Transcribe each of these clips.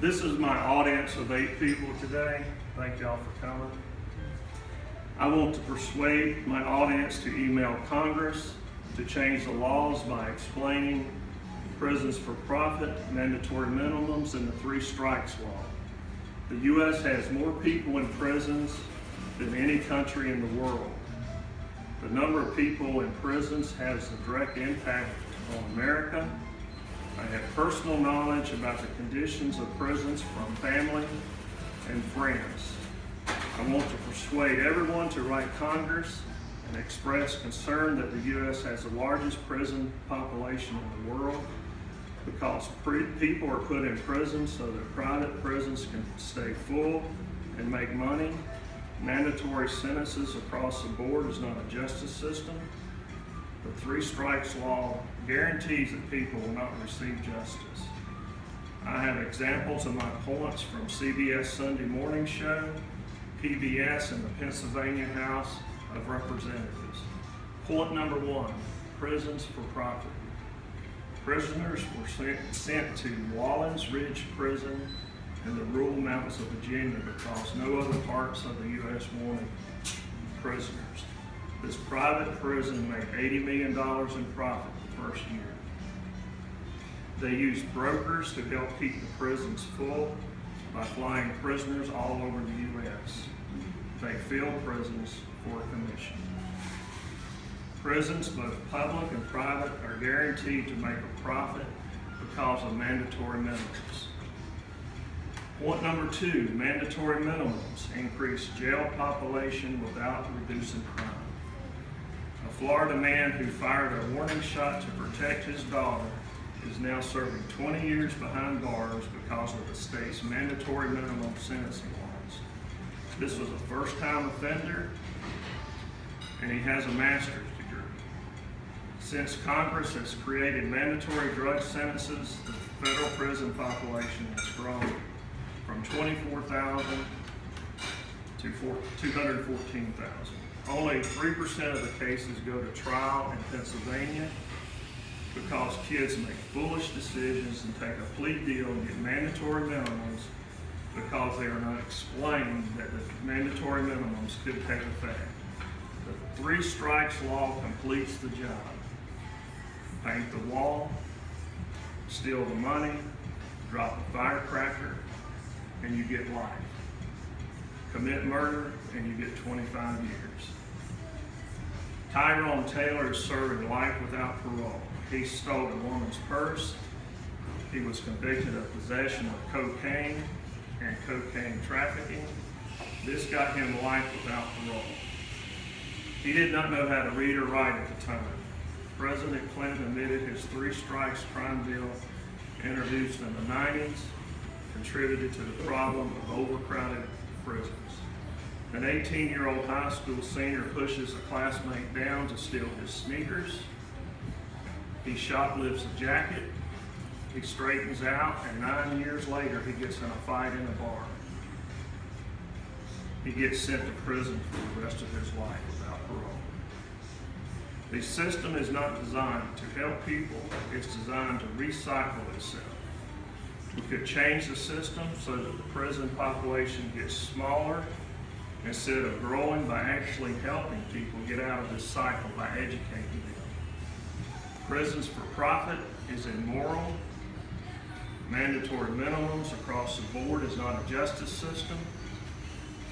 This is my audience of 8 people today. Thank y'all for coming. I want to persuade my audience to email Congress to change the laws by explaining prisons for profit, mandatory minimums, and the 3 strikes law. The U.S. has more people in prisons than any country in the world. The number of people in prisons has a direct impact on America. I have personal knowledge about the conditions of prisons from family and friends. I want to persuade everyone to write Congress and express concern that the U.S. has the largest prison population in the world because people are put in prison so that private prisons can stay full and make money. Mandatory sentences across the board is not a justice system. The 3 strikes law guarantees that people will not receive justice. I have examples of my points from CBS Sunday Morning Show, PBS, and the Pennsylvania House of Representatives. Point number 1, prisons for profit. Prisoners were sent to Wallens Ridge Prison in the rural mountains of Virginia because no other parts of the U.S. wanted prisoners. This private prison made $80 million in profit the first year. They used brokers to help keep the prisons full by flying prisoners all over the U.S. They filled prisons for a commission. Prisons, both public and private, are guaranteed to make a profit because of mandatory minimums. Point number 2, mandatory minimums increase jail population without reducing crime. A Florida man who fired a warning shot to protect his daughter is now serving 20 years behind bars because of the state's mandatory minimum sentencing laws. This was a first-time offender, and he has a master's degree. Since Congress has created mandatory drug sentences, the federal prison population has grown from 24,000 to 214,000. Only 3% of the cases go to trial in Pennsylvania because kids make foolish decisions and take a plea deal and get mandatory minimums because they are not explained that the mandatory minimums could take effect. The 3 strikes law completes the job. Paint the wall, steal the money, drop a firecracker, and you get life. Commit murder, and you get 25 years. Tyrone Taylor is serving life without parole. He stole a woman's purse. He was convicted of possession of cocaine and cocaine trafficking. This got him life without parole. He did not know how to read or write at the time. President Clinton admitted his 3 strikes crime bill introduced in the 90s contributed to the problem of overcrowded prisons. An 18-year-old high school senior pushes a classmate down to steal his sneakers. He shoplifts a jacket. He straightens out, and 9 years later, he gets in a fight in a bar. He gets sent to prison for the rest of his life without parole. The system is not designed to help people. It's designed to recycle itself. We could change the system so that the prison population gets smaller instead of growing by actually helping people get out of this cycle by educating them. Prisons for profit is immoral. Mandatory minimums across the board is not a justice system.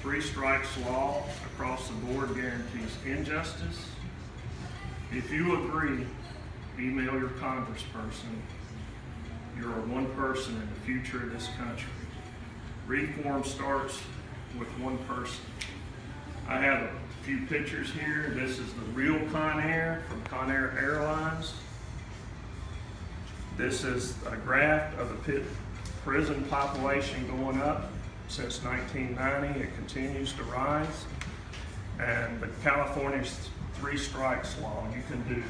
3 strikes law across the board guarantees injustice. If you agree, email your congressperson. You're one person in the future of this country. Reform starts with one person. I have a few pictures here. This is the real Conair from Conair Airlines. This is a graph of the prison population going up since 1990. It continues to rise. And the California's 3 strikes law. You can do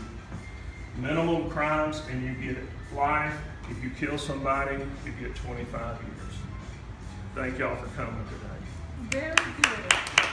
minimum crimes and you get life. If you kill somebody, you get 25 years. Thank y'all for coming today. Very good.